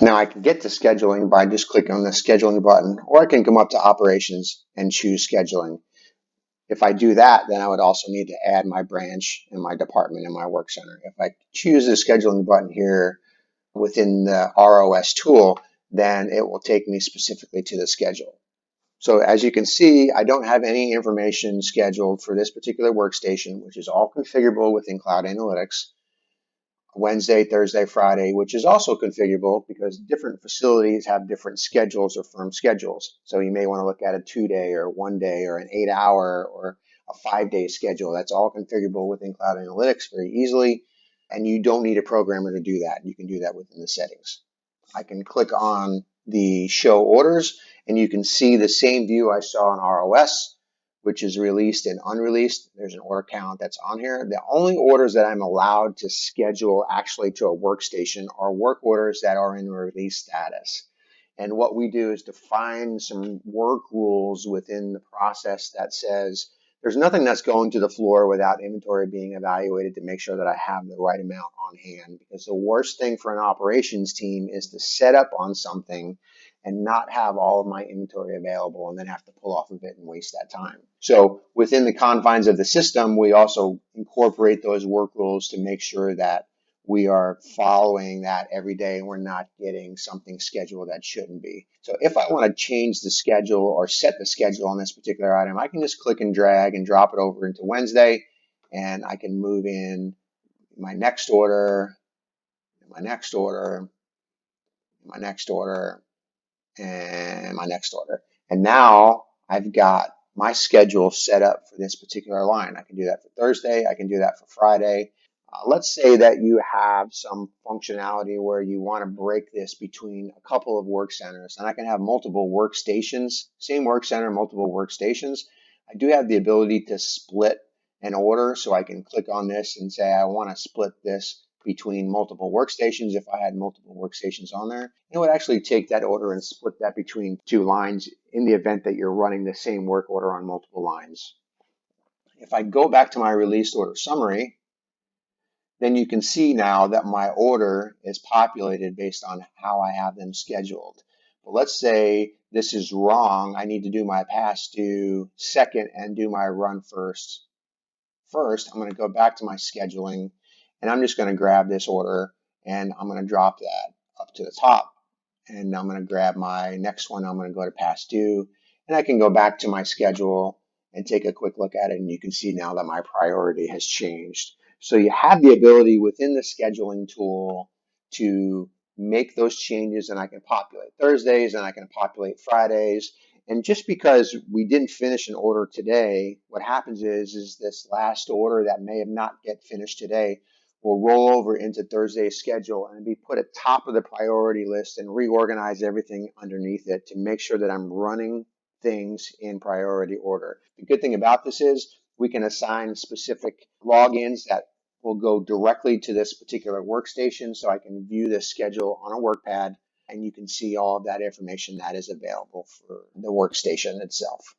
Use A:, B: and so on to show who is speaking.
A: Now I can get to scheduling by just clicking on the scheduling button, or I can come up to operations and choose scheduling. If I do that, then I would also need to add my branch and my department and my work center. If I choose the scheduling button here within the ROS tool, then it will take me specifically to the schedule. So as you can see, I don't have any information scheduled for this particular workstation, which is all configurable within Cloud Analytics. Wednesday, Thursday, Friday, which is also configurable because different facilities have different schedules or firm schedules. So you may want to look at a 2-day or 1-day or an 8-hour or a 5-day schedule. That's all configurable within Cloud Analytics very easily. And you don't need a programmer to do that. You can do that within the settings. I can click on the show orders and you can see the same view I saw in ROS, which is released and unreleased. There's an order count that's on here. The only orders that I'm allowed to schedule actually to a workstation are work orders that are in release status. And what we do is define some work rules within the process that says there's nothing that's going to the floor without inventory being evaluated to make sure that I have the right amount on hand. Because the worst thing for an operations team is to set up on something and not have all of my inventory available and then have to pull off of it and waste that time. So within the confines of the system, we also incorporate those work rules to make sure that we are following that every day and we're not getting something scheduled that shouldn't be. So if I want to change the schedule or set the schedule on this particular item, I can just click and drag and drop it over into Wednesday, and I can move in my next order, my next order, my next order, and my next order. And now I've got my schedule set up for this particular line. I can do that for Thursday. I can do that for Friday. Let's say that you have some functionality where you want to break this between a couple of work centers, and I can have multiple workstations, same work center, multiple workstations. I do have the ability to split an order, so I can click on this and say I want to split this between multiple workstations. If I had multiple workstations on there, it would actually take that order and split that between two lines in the event that you're running the same work order on multiple lines. If I go back to my released order summary, then you can see now that my order is populated based on how I have them scheduled. But let's say this is wrong. I need to do my past due second and do my run first. First, I'm going to go back to my scheduling and I'm just going to grab this order and I'm going to drop that up to the top. And I'm going to grab my next one. I'm going to go to past due and I can go back to my schedule and take a quick look at it. And you can see now that my priority has changed. So you have the ability within the scheduling tool to make those changes, and I can populate Thursdays and I can populate Fridays. And just because we didn't finish an order today, what happens is this last order that may have not get finished today will roll over into Thursday's schedule and be put at top of the priority list and reorganize everything underneath it to make sure that I'm running things in priority order. The good thing about this is we can assign specific logins that will go directly to this particular workstation, so I can view this schedule on a workpad and you can see all of that information that is available for the workstation itself.